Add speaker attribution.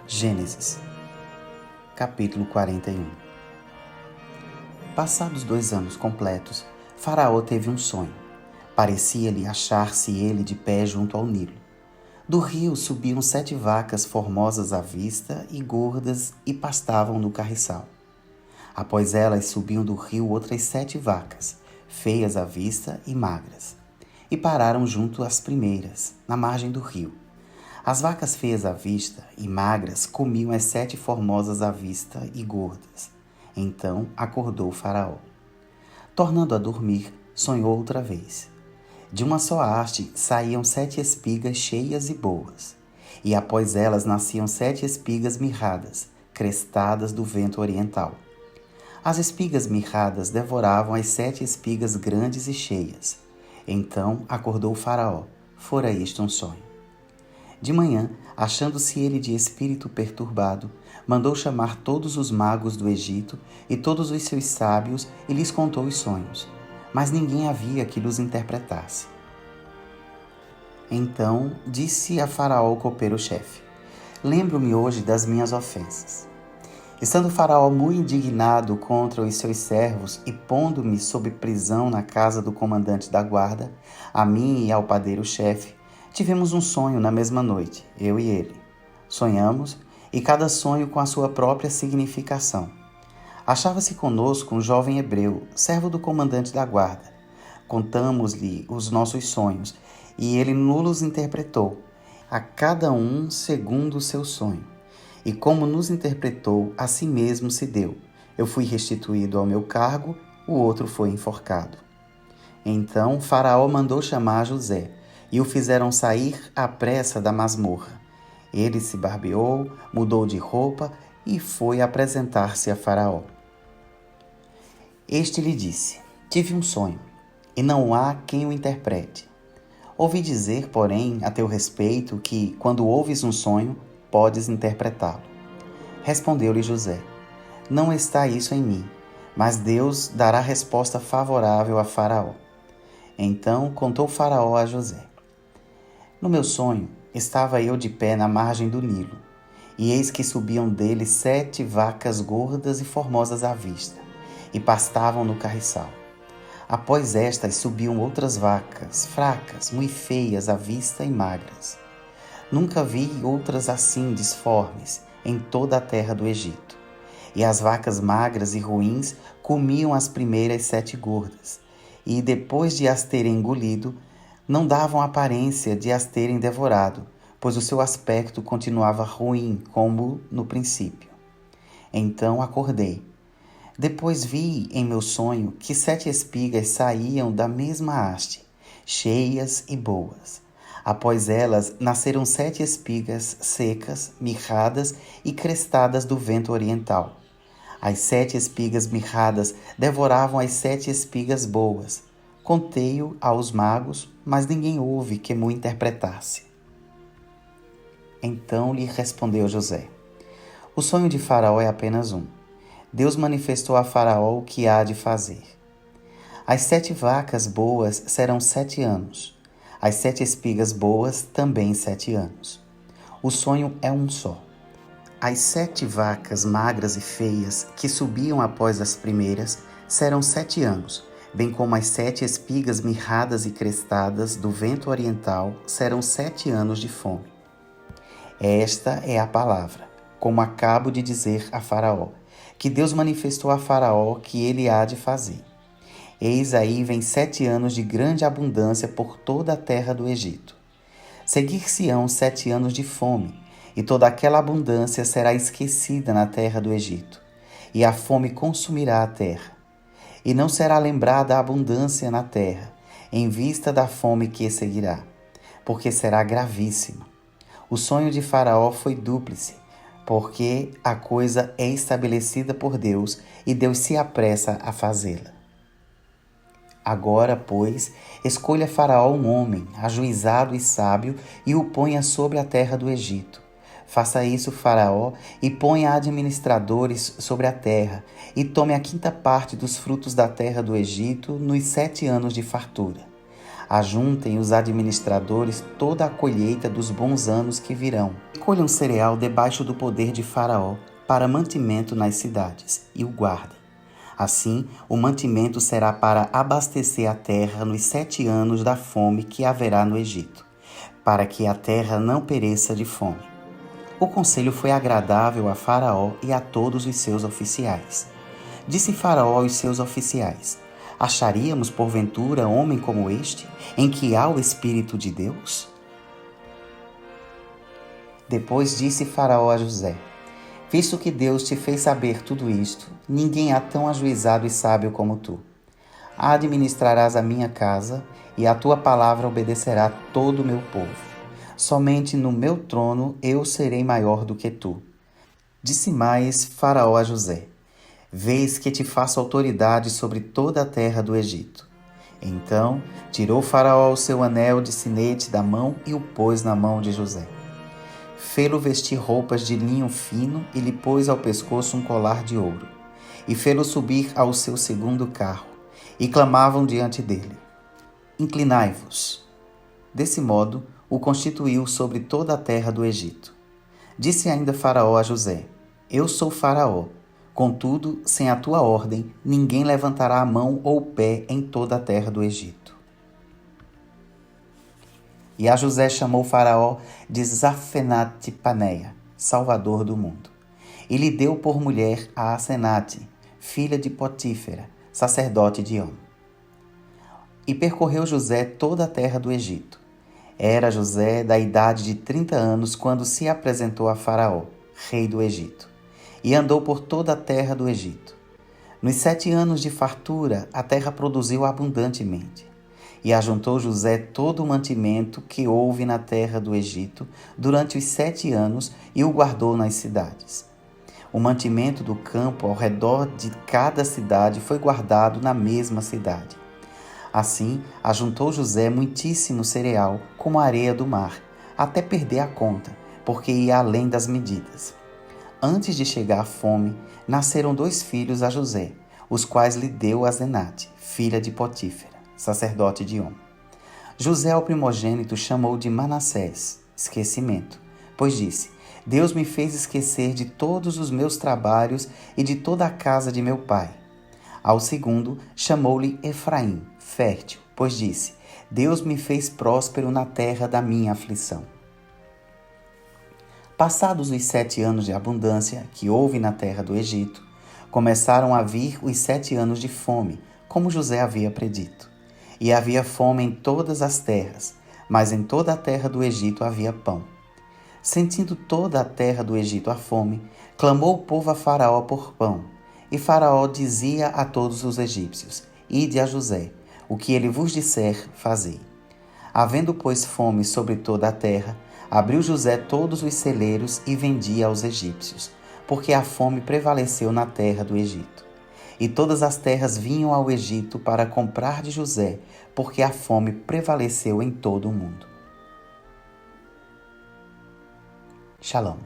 Speaker 1: Gênesis, capítulo 41. Passados 2 anos completos, Faraó teve um sonho. Parecia-lhe achar-se ele de pé junto ao Nilo. Do rio subiam 7 vacas formosas à vista e gordas e pastavam no carriçal. Após elas subiam do rio outras 7 vacas, feias à vista e magras, e pararam junto às primeiras, na margem do rio. As vacas feias à vista e magras comiam as 7 formosas à vista e gordas. Então acordou Faraó. Tornando a dormir, sonhou outra vez. De uma só haste saíam 7 espigas cheias e boas, e após elas nasciam 7 espigas mirradas, crestadas do vento oriental. As espigas mirradas devoravam as 7 espigas grandes e cheias. Então acordou Faraó. Fora este um sonho. De manhã, achando-se ele de espírito perturbado, mandou chamar todos os magos do Egito e todos os seus sábios e lhes contou os sonhos, mas ninguém havia que lhes interpretasse. Então disse a Faraó o copeiro-chefe: Lembro-me hoje das minhas ofensas. Estando Faraó muito indignado contra os seus servos e pondo-me sob prisão na casa do comandante da guarda, a mim e ao padeiro-chefe, tivemos um sonho na mesma noite, eu e ele. Sonhamos, e cada sonho com a sua própria significação. Achava-se conosco um jovem hebreu, servo do comandante da guarda. Contamos-lhe os nossos sonhos, e ele nos interpretou, a cada um segundo o seu sonho. E como nos interpretou, a si mesmo se deu. Eu fui restituído ao meu cargo, o outro foi enforcado. Então Faraó mandou chamar José, e o fizeram sair à pressa da masmorra. Ele se barbeou, mudou de roupa e foi apresentar-se a Faraó. Este lhe disse: Tive um sonho, e não há quem o interprete. Ouvi dizer, porém, a teu respeito, que, quando ouves um sonho, podes interpretá-lo. Respondeu-lhe José: Não está isso em mim, mas Deus dará resposta favorável a Faraó. Então contou Faraó a José: No meu sonho, estava eu de pé na margem do Nilo, e eis que subiam dele 7 vacas gordas e formosas à vista, e pastavam no carriçal. Após estas subiam outras vacas, fracas, muito feias à vista e magras. Nunca vi outras assim disformes em toda a terra do Egito. E as vacas magras e ruins comiam as primeiras 7 gordas, e depois de as terem engolido, não davam aparência de as terem devorado, pois o seu aspecto continuava ruim como no princípio. Então acordei. Depois vi em meu sonho que 7 espigas saíam da mesma haste, cheias e boas. Após elas nasceram 7 espigas secas, mirradas e crestadas do vento oriental. As 7 espigas mirradas devoravam as 7 espigas boas. Contei-o aos magos, mas ninguém houve que mo interpretasse. Então lhe respondeu José: O sonho de Faraó é apenas um. Deus manifestou a Faraó o que há de fazer. As 7 vacas boas serão 7 anos. As 7 espigas boas também 7 anos. O sonho é um só. As 7 vacas magras e feias que subiam após as primeiras serão 7 anos, bem como as 7 espigas mirradas e crestadas do vento oriental serão 7 anos de fome. Esta é a palavra, como acabo de dizer a Faraó, que Deus manifestou a Faraó que ele há de fazer. Eis aí vem 7 anos de grande abundância por toda a terra do Egito. Seguir-se-ão 7 anos de fome, e toda aquela abundância será esquecida na terra do Egito, e a fome consumirá a terra. E não será lembrada a abundância na terra, em vista da fome que seguirá, porque será gravíssima. O sonho de Faraó foi dúplice, porque a coisa é estabelecida por Deus e Deus se apressa a fazê-la. Agora, pois, escolha Faraó um homem, ajuizado e sábio, e o ponha sobre a terra do Egito. Faça isso, Faraó, e ponha administradores sobre a terra, e tome a 5ª parte dos frutos da terra do Egito nos 7 anos de fartura. Ajuntem os administradores toda a colheita dos bons anos que virão. Colham cereal debaixo do poder de Faraó para mantimento nas cidades, e o guardem. Assim, o mantimento será para abastecer a terra nos 7 anos da fome que haverá no Egito, para que a terra não pereça de fome. O conselho foi agradável a Faraó e a todos os seus oficiais. Disse Faraó aos seus oficiais: acharíamos porventura homem como este, em que há o Espírito de Deus? Depois disse Faraó a José: visto que Deus te fez saber tudo isto, ninguém há tão ajuizado e sábio como tu. Administrarás a minha casa, e a tua palavra obedecerá todo o meu povo. Somente no meu trono eu serei maior do que tu. Disse mais Faraó a José: vês que te faço autoridade sobre toda a terra do Egito. Então tirou Faraó o seu anel de sinete da mão e o pôs na mão de José. Fê-lo vestir roupas de linho fino e lhe pôs ao pescoço um colar de ouro. E fê-lo subir ao seu segundo carro. E clamavam diante dele: inclinai-vos. Desse modo, o constituiu sobre toda a terra do Egito. Disse ainda Faraó a José: eu sou Faraó. Contudo, sem a tua ordem, ninguém levantará a mão ou o pé em toda a terra do Egito. E a José chamou Faraó de Zafenate-Paneia, Salvador do mundo. E lhe deu por mulher a Asenate, filha de Potífera, sacerdote de On. E percorreu José toda a terra do Egito. Era José da idade de 30 anos quando se apresentou a Faraó, rei do Egito, e andou por toda a terra do Egito. Nos 7 anos de fartura, a terra produziu abundantemente. E ajuntou José todo o mantimento que houve na terra do Egito durante os 7 anos e o guardou nas cidades. O mantimento do campo ao redor de cada cidade foi guardado na mesma cidade. Assim, ajuntou José muitíssimo cereal, como a areia do mar, até perder a conta, porque ia além das medidas. Antes de chegar a fome, nasceram 2 filhos a José, os quais lhe deu Asenate, filha de Potífera, sacerdote de On. José, o primogênito, chamou de Manassés, esquecimento, pois disse: Deus me fez esquecer de todos os meus trabalhos e de toda a casa de meu pai. Ao segundo, chamou-lhe Efraim, fértil, pois disse: Deus me fez próspero na terra da minha aflição. Passados os 7 anos de abundância que houve na terra do Egito, começaram a vir os 7 anos de fome, como José havia predito. E havia fome em todas as terras, mas em toda a terra do Egito havia pão. Sentindo toda a terra do Egito a fome, clamou o povo a Faraó por pão. E Faraó dizia a todos os egípcios: Ide a José, o que ele vos disser, fazei. Havendo, pois, fome sobre toda a terra, abriu José todos os celeiros e vendia aos egípcios, porque a fome prevaleceu na terra do Egito. E todas as terras vinham ao Egito para comprar de José, porque a fome prevaleceu em todo o mundo. Shalom.